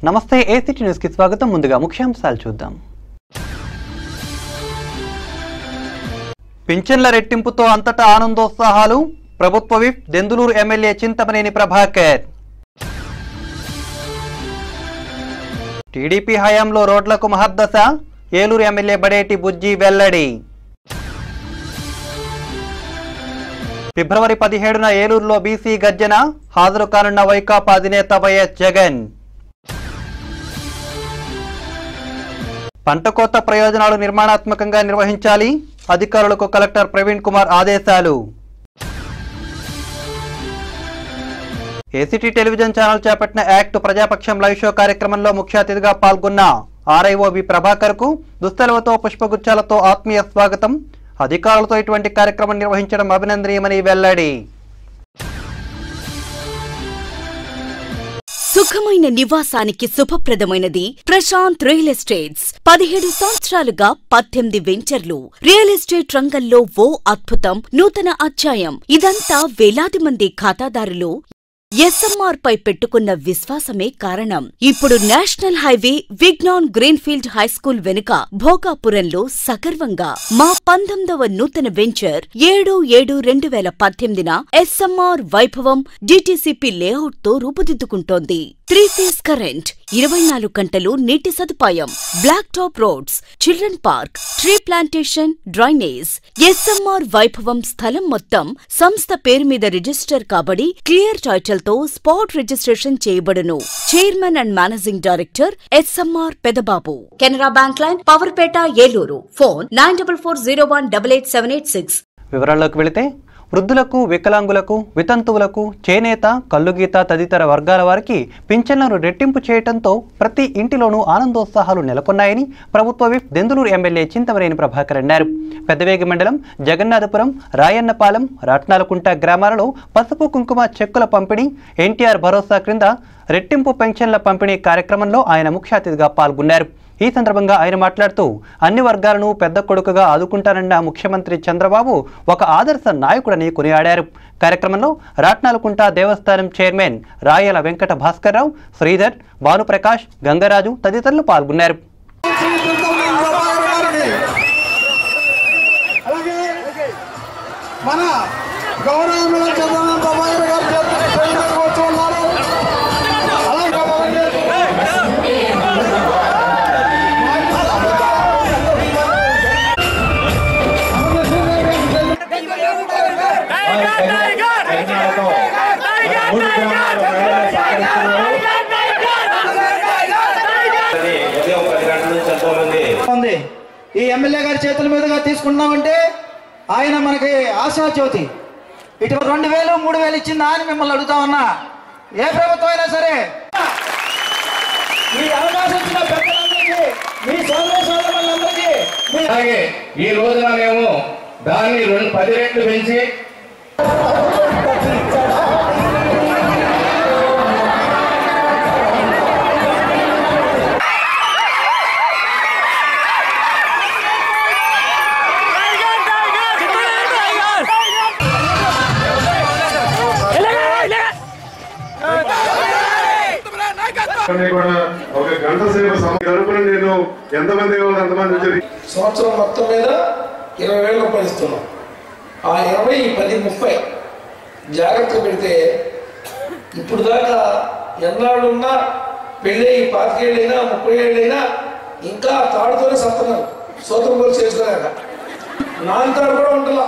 నమస్తే ACT news కి స్వాగతం. ముందుగా ముఖ్యాంశాలు చూద్దాం. పింఛన్ల రెట్టింపుతో అంతటా ఆనందోత్సాహాలు. ప్రభుత్వ whip Denduluru MLA Chintamaneni Prabhakar. TDP హయాంలో రోడ్లకు మహద్దశ. ఏలూరు ఎమ్మెల్యే బడేటి బుజ్జి వెల్లడి. ఫిబ్రవరి 17న ఏలూరులో బీసీ గర్జన. హాజరు కానున్న వైకాపా అధినేత వైఎస్ జగన్. పంట కోత ప్రయోజనాలు నిర్మాణాత్మకంగా నిర్వహించాలి. అధికారులకు కలెక్టర్ ప్రవీణ్ కుమార్ ఆదేశాలు. ఏసీటీ టెలివిజన్ ఛానల్ చేపట్టిన యాక్ట్ ప్రజాపక్షం లైవ్ షో కార్యక్రమంలో ముఖ్య అతిథిగా పాల్గొన్న ఆర్ఐఓ బి ప్రభాకర్ కు దుస్తలతో పుష్పగుచ్చాలతో ఆత్మీయ స్వాగతం. అధికారులతో ఇటువంటి కార్యక్రమం నిర్వహించడం అభినందనీయమని వెల్లడి. సుఖమైన నివాసానికి శుభప్రదమైనది ప్రశాంత్ రియల్ ఎస్టేట్స్. 17 సంవత్సరాలుగా 18 వెంచర్లు. రియల్ ఎస్టేట్ రంగంలో ఓ అద్భుతం, నూతన అధ్యాయం. ఇదంతా వేలాది మంది ఖాతాదారులు ఎస్ఎంఆర్ పై పెట్టుకున్న విశ్వాసమే కారణం. ఇప్పుడు national highway Vignan greenfield high school వెనుక భోగాపురంలో సగర్వంగా మా 19వ నూతన వెంచర్ 7/7/2018న ఎస్ఎంఆర్ వైభవం డిటిసిపి లేఅవుట్ తో రూపుదిద్దుకుంటోంది. 3 ఫేజ్ కరెంట్, 24 గంటలు నీటి సదుపాయం, black top roads, children park, tree plantation, drainage. SMR Vaibhavam స్థలం మొత్తం సంస్థ పేరు మీద రిజిస్టర్ కాబడి క్లియర్ టైటిల్ తో స్పాట్ రిజిస్ట్రేషన్ చేయబడును. Chairman and managing director SMR Pedababu. Canara bank line, Powerpet, Eluru. Phone 9440188786. వివరాల్లోకి వెళితే, వృద్ధులకు, వికలాంగులకు, వితంతువులకు, చేనేత, కల్లుగీత తదితర వర్గాల వారికి పింఛన్లను రెట్టింపు చేయడంతో ప్రతి ఇంటిలోనూ ఆనందోత్సాహాలు నెలకొన్నాయని ప్రభుత్వ విప్ దెందులూరు ఎమ్మెల్యే చింతమనేని ప్రభాకర్ అన్నారు. పెద్దవేగి మండలం జగన్నాథపురం, రాయన్నపాలెం, రాట్నాలకుంట గ్రామాలలో పసుపు కుంకుమ చెక్కుల పంపిణీ, ఎన్టీఆర్ భరోసా క్రింద రెట్టింపు పెన్షన్ల పంపిణీ కార్యక్రమంలో ఆయన ముఖ్య అతిథిగా పాల్గొన్నారు. ఈ సందర్భంగా ఆయన మాట్లాడుతూ అన్ని వర్గాలను పెద్ద కొడుకుగా ఆదుకుంటానన్న ముఖ్యమంత్రి చంద్రబాబు ఒక ఆదర్శ నాయకుడని కొనియాడారు. కార్యక్రమంలో రాట్నాలకుంట దేవస్థానం చైర్మన్ రాయల వెంకట భాస్కర్రావు, శ్రీధర్, భానుప్రకాష్, గంగరాజు తదితరులు పాల్గొన్నారు. ఈ ఎమ్మెల్యే గారి చేతుల మీదుగా తీసుకున్నామంటే ఆయన మనకి ఆశాజ్యోతి. ఇటు 2000, 3000 ఇచ్చిందా అని మిమ్మల్ని అడుగుతా ఉన్నా. ఏ ప్రభుత్వం అయినా సరే ఈ అవకాశం ఇచ్చిన పెద్దలందరికీ, మీ సోదర సోదరులందరికీ అలాగే ఈ రోజున మేము దాన్ని 10 రెట్లు పెంచి కూడా ఒక గంట సేపు తరపున నేను ఎంతమంది సంవత్సరం మొత్తం మీద 20,000 రూపాయలు ఇస్తున్నాం. ఆ 20, 10, 30 జాగ్రత్త పెడితే ఇప్పుడు దాకా ఎన్నాళ్ళున్నా పెళ్ళి 25 ఏళ్ళైనా 30 ఏళ్ళైనా ఇంకా తాడుతోనే సత్తున్నారు. సోదరం కూడా చేసుకోలేక నాన్నతాడు కూడా ఉండాల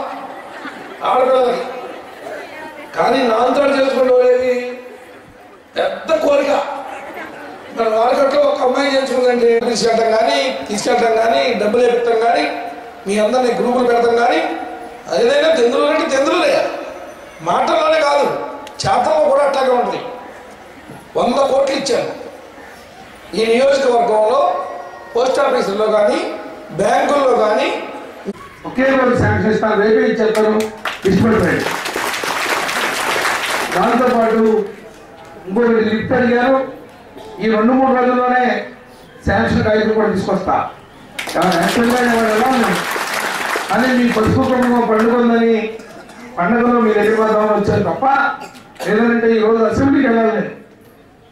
ఆడపిల్లలకి. కానీ నాన్నతాడు చేసుకుంటూ పోయేది పెద్ద కోరిక. మన మార్కెట్లో ఒక అమ్మాయి చేసుకుందంటే తీసుకెళ్ళటం కానీ డబ్బులు వేపించడం కానీ మీ అందరినీ గ్రూపులు పెడతాం కానీ ఏదైనా దెందులు అంటే దెందులే, మాటల్లోనే కాదు చేతల్లో కూడా అట్లాగే ఉంటుంది. 100 కోట్లు ఇచ్చాను ఈ నియోజకవర్గంలో. పోస్ట్ ఆఫీసుల్లో కానీ బ్యాంకుల్లో కానీ ఒకే రోజు శాంక్షన్ ఇస్తాను, రేపే ఇచ్చేస్తాను, ఇష్టపడిపోయాడు. దాంతోపాటు ఇంకొకటి లిఫ్ట్ అడిగారు. ఈ 2-3 రోజుల్లోనే శాంక్షన్ కాగితం కూడా తీసుకొస్తా. యాక్చువల్గా ఎలా ఉన్నాయి అని మీ పసుపు కుంకుమ పండుగ ఉందని పండుగలో మీరు వెళ్ళిపోదామని వచ్చారు తప్ప లేదంటే ఈరోజు అసెంబ్లీకి వెళ్ళాలి.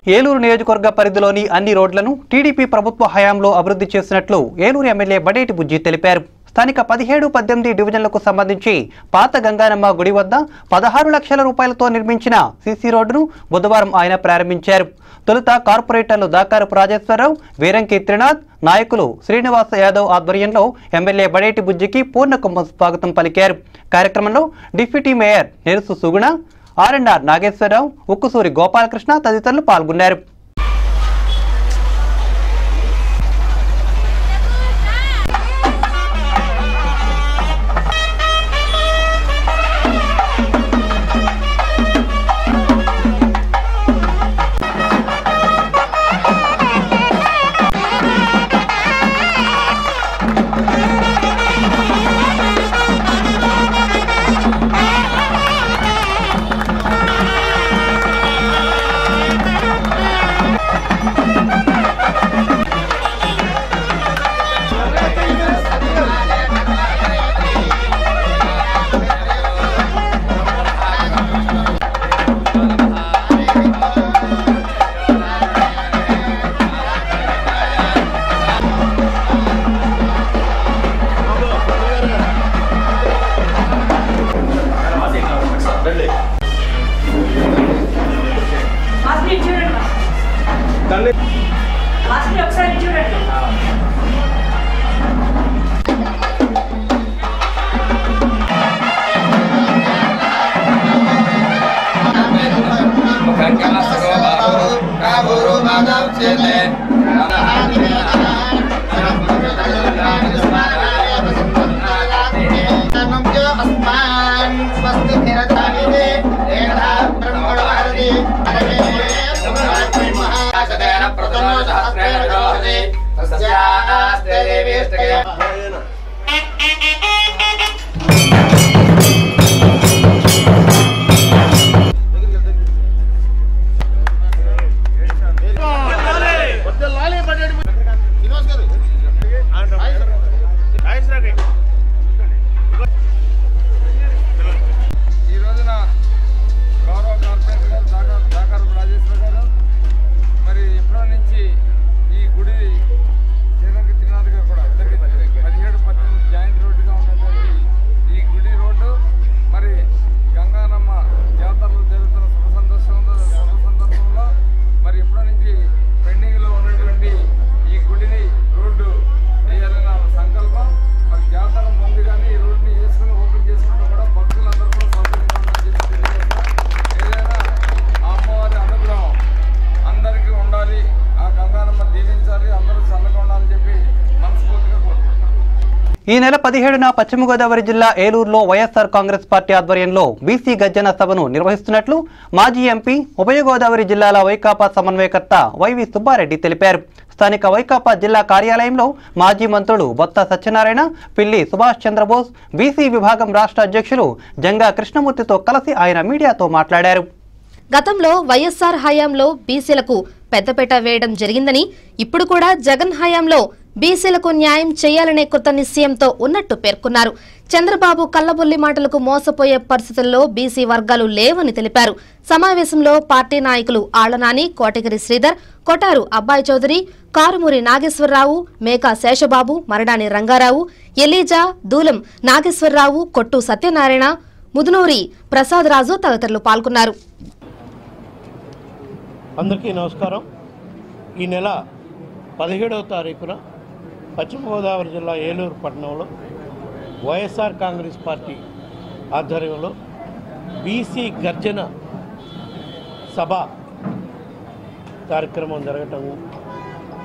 ఏలూరు నియోజకవర్గ పరిధిలోని అన్ని రోడ్లను టీడీపీ ప్రభుత్వ హయాంలో అభివృద్ధి చేసినట్లు ఏలూరు ఎమ్మెల్యే బడేటి బుజ్జి తెలిపారు. స్థానిక 17, 18 డివిజన్లకు సంబంధించి పాత గంగానమ్మ గుడి వద్ద 16 లక్షల రూపాయలతో నిర్మించిన సీసీ రోడ్డును బుధవారం ఆయన ప్రారంభించారు. తొలుత కార్పొరేటర్లు దాకారపు రాజేశ్వరరావు, వీరంకి త్రినాథ్, నాయకులు శ్రీనివాస యాదవ్ ఆధ్వర్యంలో ఎమ్మెల్యే బడేటి బుజ్జికి పూర్ణకుంభం స్వాగతం పలికారు. కార్యక్రమంలో డిప్యూటీ మేయర్ నెరుసు సుగుణ, ఆర్ఎన్ఆర్ నాగేశ్వరరావు, ఉక్కుసూరి గోపాలకృష్ణ తదితరులు పాల్గొన్నారు. ఈ నెల 17న పశ్చిమ గోదావరి జిల్లా ఏలూరులో వైఎస్ఆర్ కాంగ్రెస్ పార్టీ ఆధ్వర్యంలో బీసీ గర్జన సభను నిర్వహిస్తున్నట్లు మాజీ ఎంపీ ఉభయ గోదావరి జిల్లాల వైకాపా సమన్వయకర్త వైవి సుబ్బారెడ్డి తెలిపారు. స్థానిక వైకాపా జిల్లా కార్యాలయంలో మాజీ మంత్రులు బొత్స సత్యనారాయణ, పిల్లి సుభాష్ చంద్రబోస్, బీసీ విభాగం రాష్ట్ర అధ్యక్షులు జంగా కృష్ణమూర్తితో కలిసి ఆయన మీడియాతో మాట్లాడారు. గతంలో వైఎస్ఆర్ హయాంలో బీసీలకు పెద్దపీట వేయడం జరిగిందని, ఇప్పుడు కూడా జగన్ హయాంలో బీసీలకు న్యాయం చేయాలనే కొత్త నిశ్చయంతో ఉన్నట్టు పేర్కొన్నారు. చంద్రబాబు కల్లబొల్లి మాటలకు మోసపోయే పరిస్థితుల్లో బీసీ వర్గాలు లేవని తెలిపారు. సమావేశంలో పార్టీ నాయకులు ఆళ్లనాని, కోటగిరి శ్రీధర్, కొటారు అబ్బాయి చౌదరి, కారుమూరి నాగేశ్వరరావు, మేకా శేషబాబు, మరడాని రంగారావు, ఎలీజా, దూలం నాగేశ్వరరావు, కొట్టు సత్యనారాయణ, ముదునూరి ప్రసాదరాజు తదితరులు పాల్గొన్నారు. అందరికీ నమస్కారం. ఈ నెల 17వ తారీఖున పశ్చిమ గోదావరి జిల్లా ఏలూరు పట్టణంలో వైఎస్ఆర్ కాంగ్రెస్ పార్టీ ఆధ్వర్యంలో బీసీ గర్జన సభ కార్యక్రమం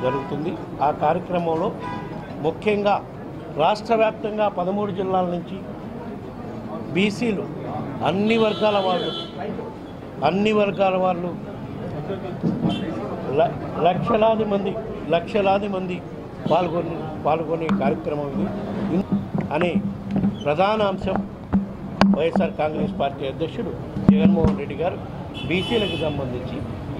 జరుగుతుంది. ఆ కార్యక్రమంలో ముఖ్యంగా రాష్ట్ర వ్యాప్తంగా 13 జిల్లాల నుంచి బీసీలు అన్ని వర్గాల వాళ్ళు లక్షలాది మంది పాల్గొనే కార్యక్రమం ఇది అనే ప్రధాన అంశం వైఎస్ఆర్ కాంగ్రెస్ పార్టీ అధ్యక్షుడు జగన్మోహన్ రెడ్డి గారు బీసీలకు సంబంధించి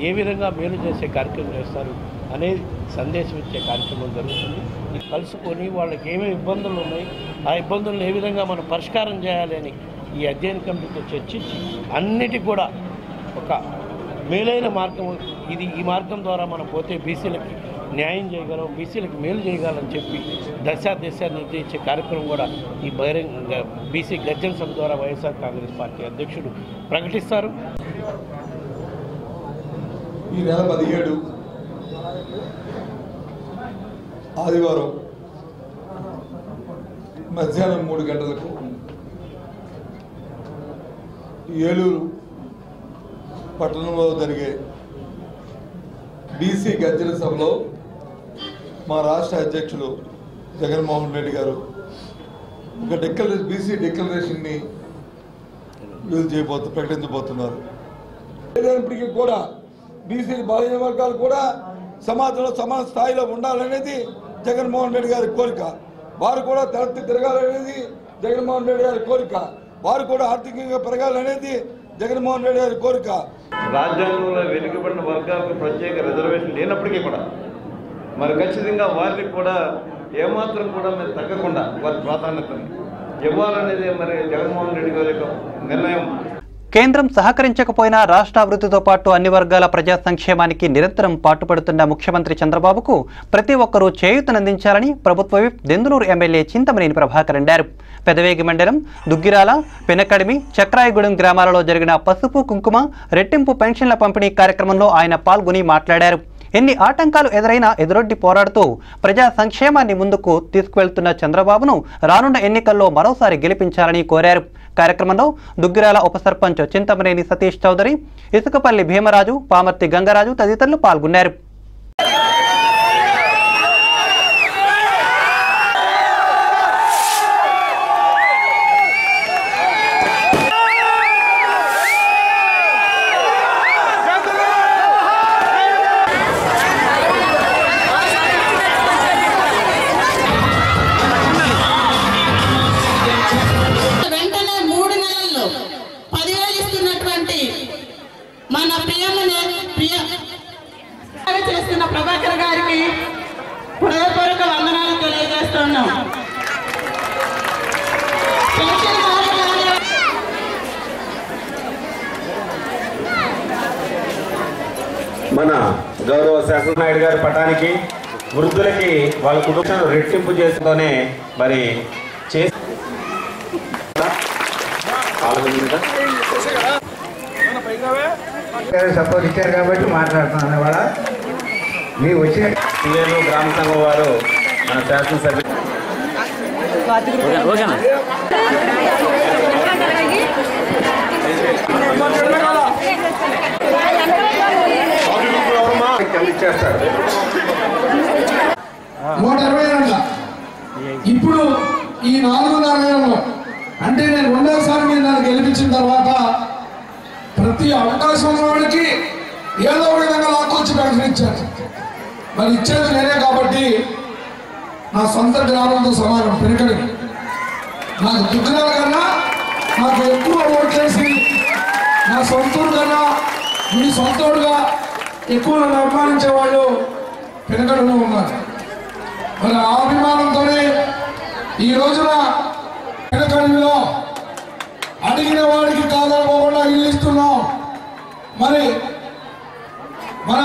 ఏ విధంగా మేలు చేసే కార్యక్రమం చేస్తారు అనే సందేశం ఇచ్చే కార్యక్రమం జరుగుతుంది. కలుసుకొని వాళ్ళకి ఏమేమి ఇబ్బందులు ఉన్నాయి, ఆ ఇబ్బందులను ఏ విధంగా మనం పరిష్కారం చేయాలి అని ఈ అధ్యయన కమిటీతో చర్చించి అన్నిటికీ కూడా ఒక మేలైన మార్గం ఇది. ఈ మార్గం ద్వారా మనం పోతే బీసీలకి న్యాయం చేయగలం, బీసీలకు మేలు చేయగలని చెప్పి దశ నిర్ణయించే కార్యక్రమం కూడా ఈ బహిరంగ బీసీ గర్జన సభ ద్వారా వైఎస్ఆర్ కాంగ్రెస్ పార్టీ అధ్యక్షుడు ప్రకటిస్తారు. ఈ నెల 17 ఆదివారం మధ్యాహ్నం 3 గంటలకు ఏలూరు పట్టణంలో జరిగే బీసీ గర్జన సభలో మా రాష్ట్ర అధ్యక్షులు జగన్మోహన్ రెడ్డి గారు ఒక బీసీ డిక్లరేషన్ని ప్రకటించబోతున్నారు. ఏదైనప్పటికీ కూడా బీసీ బలహీన వర్గాలు కూడా సమాజంలో సమాన స్థాయిలో ఉండాలనేది జగన్మోహన్ రెడ్డి గారి కోరిక. వారు కూడా తలెత్తి తిరగాలనేది జగన్మోహన్ రెడ్డి గారి కోరిక. వారు కూడా ఆర్థికంగా పెరగాలనేది జగన్మోహన్ రెడ్డి గారి కోరిక. రాజ్యాంగంలో వెనుకబడిన వర్గాలకు ప్రత్యేక రిజర్వేషన్ లేనప్పటికీ కూడా మరి ఖచ్చితంగా వారిని కూడా ఏమాత్రం కూడా మరి తగ్గకుండా వారి ప్రాధాన్యతను ఇవ్వాలనేది మరి జగన్మోహన్ రెడ్డి గారి యొక్క నిర్ణయం. కేంద్రం సహకరించకపోయినా రాష్ట్ర అభివృద్ధితో పాటు అన్ని వర్గాల ప్రజా సంక్షేమానికి నిరంతరం పాటుపడుతున్న ముఖ్యమంత్రి చంద్రబాబుకు ప్రతి ఒక్కరూ చేయూతనందించాలని ప్రభుత్వ విప్ దెందులూరు ఎమ్మెల్యే చింతమనేని ప్రభాకర్ అన్నారు. పెదవేగి మండలం దుగ్గిరాల, పెనకడిమి, చక్రాయగూడెం గ్రామాలలో జరిగిన పసుపు కుంకుమ రెట్టింపు పెన్షన్ల పంపిణీ కార్యక్రమంలో ఆయన పాల్గొని మాట్లాడారు. ఎన్ని ఆటంకాలు ఎదురైనా ఎదురొడ్డి పోరాడుతూ ప్రజా సంక్షేమాన్ని ముందుకు తీసుకువెళ్తున్న చంద్రబాబును రానున్న ఎన్నికల్లో మరోసారి గెలిపించాలని కోరారు. కార్యక్రమంలో దుగ్గిరాల ఉప సర్పంచ్ చింతమనేని సతీష్ చౌదరి, ఇసుకపల్లి భీమరాజు, పామర్తి గంగరాజు తదితరులు పాల్గొన్నారు. మన చేస్తున్న ప్రభాకర్ గారికి హృదయపూర్వక వందనాలు తెలియజేస్తున్నాం. మన గౌరవ శాసననాయుడు గారి పటానికి వృద్ధులకి వాళ్ళ కుటుంబం రెట్టింపు చేస్తూనే మరి సపోర్ట్ ఇచ్చారు కాబట్టి మాట్లాడుతున్నాను. వాళ్ళ మీ వచ్చిన సీఏలు గ్రామ సంఘం వారు మన శాసనసభ్యులు చేస్తారు. 120 ఇప్పుడు ఈ 4.5 ఏళ్ళలో అంటే నేను రెండోసారి మీరు నన్ను గెలిపించిన తర్వాత ప్రతి అవకాశం ఉన్నవాడికి ఏదో ఒక విధంగా లాక్కొచ్చి పెన్షన్ ఇచ్చారు. మరి ఇచ్చేది నేనే కాబట్టి నా సొంత గ్రామంతో సమానం. పెనకడికి నాకు దుగ్గిరాల కన్నా నాకు ఎక్కువ ఓట్లేసి నా సొంతూరు కన్నా మీ సొంతూరుగా ఎక్కువ నన్ను అభిమానించే వాళ్ళు పెనకడిలో ఉన్నారు. మరి ఆ అభిమానంతోనే ఈ రోజున పెనకడిలో అడిగిన వాడికి కాదనుకోకుండా ఇల్లు ఇస్తున్నాం. మరి మన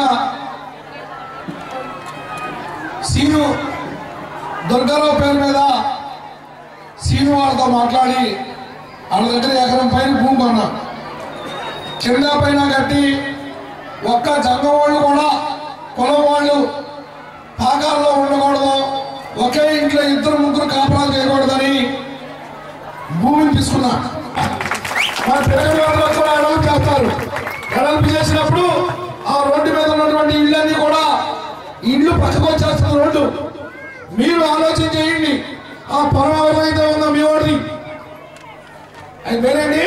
సీను దుర్గారావు పేరు మీద సీను వాళ్ళతో మాట్లాడి వాళ్ళ దగ్గర ఎకరం పైన భూమి కొన్నా, కింద పైన కట్టి ఒక్క జంగం వాళ్ళు కూడా కులం వాళ్ళు పాకాల్లో ఉండకూడదు, ఒకే ఇంట్లో 2-3 కాపురాలు చేయకూడదని భూమిని తీసుకున్నా. మన పిల్లలు కూడా ఎడల్పు చేస్తారు. ఎడల్పు చేసినప్పుడు ఆ రోడ్డు మీద ఉన్నటువంటి ఇళ్ళన్నీ కూడా ఇళ్ళు పక్కకు వచ్చేస్తుంది రోడ్డు. మీరు ఆలోచన చేయండి, ఆ పొలం ఎవరైతే ఉందో మీ వాడిని అది వేరేండి.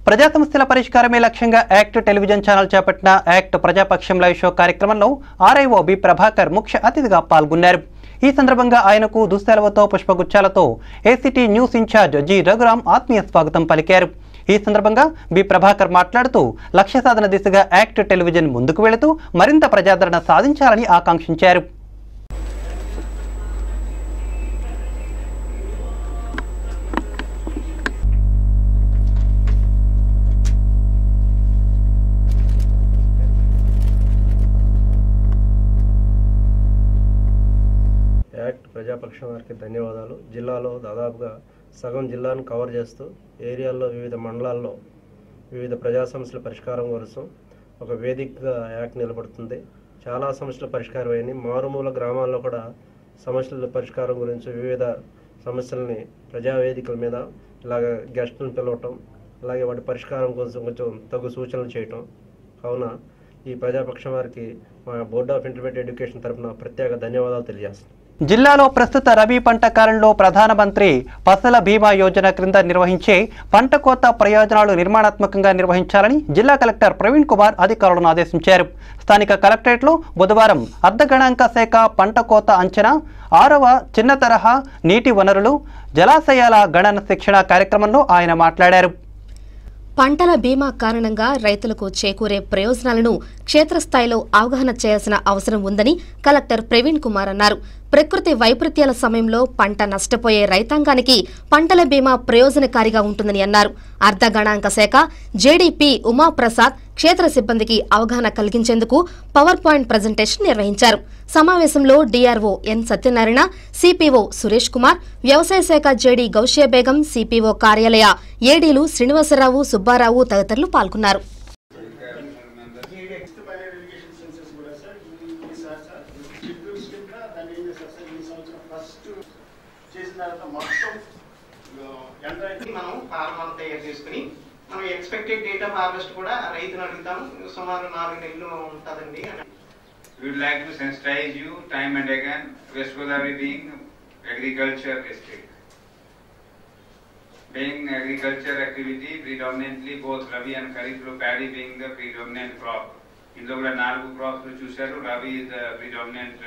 ప్రజా సమస్యల పరిష్కారమే లక్ష్యంగా యాక్ట్ టెలివిజన్ ఛానల్ చేపట్టిన యాక్ట్ ప్రజాపక్షం లైవ్ షో కార్యక్రమంలో ఆర్ఐఓ బి ప్రభాకర్ ముఖ్య అతిథిగా పాల్గొన్నారు. ఈ సందర్భంగా ఆయనకు దుస్సెలవుతో పుష్పగుచ్చాలతో ACT news incharge G Raghuram ఆత్మీయ స్వాగతం పలికారు. ఈ సందర్భంగా బి ప్రభాకర్ మాట్లాడుతూ లక్ష్య సాధన దిశగా యాక్ట్ టెలివిజన్ ముందుకు వెళుతూ మరింత ప్రజాదరణ సాధించాలని ఆకాంక్షించారు. ప్రజాపక్షం వారికి ధన్యవాదాలు. జిల్లాలో దాదాపుగా సగం జిల్లాను కవర్ చేస్తూ ఏరియాల్లో వివిధ మండలాల్లో వివిధ ప్రజా సమస్యల పరిష్కారం కోసం ఒక వేదికగా యాక్ట్ నిలబడుతుంది. చాలా సమస్యల పరిష్కారం అయింది. మారుమూల గ్రామాల్లో కూడా సమస్యల పరిష్కారం గురించి వివిధ సమస్యల్ని ప్రజావేదికల మీద ఇలాగ గెస్టులను పిలవటం, అలాగే వాటి పరిష్కారం కోసం కొంచెం తగు సూచనలు చేయటం. కావున ఈ ప్రజాపక్షం వారికి మా బోర్డ్ ఆఫ్ ఇంటర్మీడియట్ ఎడ్యుకేషన్ తరఫున ప్రత్యేక ధన్యవాదాలు తెలియజేస్తున్నాం. జిల్లాలో ప్రస్తుత రబీ పంట కాలంలో ప్రధానమంత్రి ఫసల బీమా యోజన క్రింద నిర్వహించే పంట కోత ప్రయోజనాలు నిర్మాణాత్మకంగా నిర్వహించాలని జిల్లా కలెక్టర్ ప్రవీణ్ కుమార్ అధికారులను ఆదేశించారు. స్థానిక కలెక్టరేట్లో బుధవారం అర్ధగణాంక శాఖ పంట కోత అంచనా 6వ చిన్న తరహా నీటి వనరులు జలాశయాల గణన శిక్షణ కార్యక్రమంలో ఆయన మాట్లాడారు. పంటల బీమా కారణంగా రైతులకు చేకూరే ప్రయోజనాలను క్షేత్రస్థాయిలో అవగాహన చేయాల్సిన అవసరం ఉందని కలెక్టర్ ప్రవీణ్ కుమార్ అన్నారు. ప్రకృతి వైపరీత్యాల సమయంలో పంట నష్టపోయే రైతాంగానికి పంటల బీమా ప్రయోజనకారిగా ఉంటుందని అన్నారు. అర్ధగణాంక శాఖ జేడీపీ ఉమాప్రసాద్ క్షేత్ర సిబ్బందికి అవగాహన కలిగించేందుకు పవర్ పాయింట్ ప్రజెంటేషన్ నిర్వహించారు. సమావేశంలో డీఆర్ఓ ఎన్ సత్యనారాయణ, సిపిఓ సురేష్ కుమార్, వ్యవసాయ శాఖ జేడీ గౌషియా బేగం, సిపిఓ కార్యాలయ ఏడీలు శ్రీనివాసరావు, సుబ్బారావు తదితరులు పాల్గొన్నారు. మనం ఫార్మర్ తయారు చేసుకుని మనం ఎక్స్పెక్టెడ్ డేట్ ఆఫ్ హార్వెస్ట్ కూడా రైతును అడుగుతాం. సుమారు 4 నెలలు ఉంటుందండి. We would like to sensitize you time and again, West Godavari being agriculture district. Being agriculture activity predominantly both Rabi and Kharif, paddy being the predominant crop. In the 4 crops చూశారు. Rabi is the predominant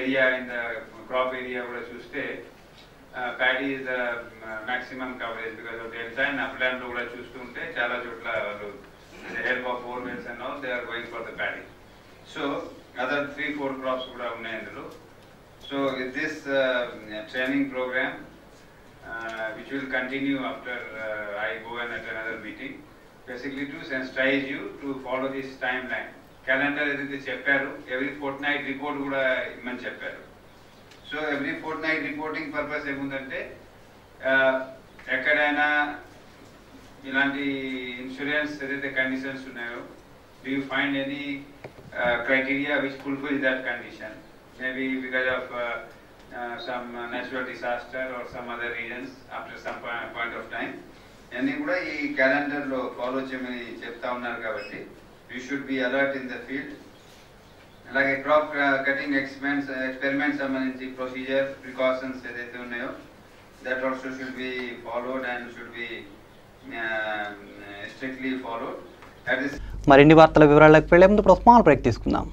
area in the crop area కూడా చూస్తే paddy is the maximum coverage because of delta and upland లో కూడా చూస్తుంటే చాలా చోట్ల with the help of borewells and all they are going for the paddy. So other 3-4 crops kuda unnai andulo. So this training program which will continue after I go and at another meeting, basically to sensitize you to follow this timeline. Calendar edite chepparu, every fortnight report kuda imman chepparu. So every fortnight reporting purpose emundante ekkadaina ilanti insurance edaithe conditions unnayo, do you find any criteria which fulfill that condition? Maybe because of some natural disaster or some other reasons after some point of time. And kuda ee calendar lo follow cheyamani chepta unnaru kabatti you should be alert in the field. Like a crop cutting experiments sambandhinchi procedure precautions edaithe unnayo that also should be followed and should be strictly followed. మరిన్ని వార్తల వివరాలకు వెళ్లే ముందు small break తీసుకుందాం.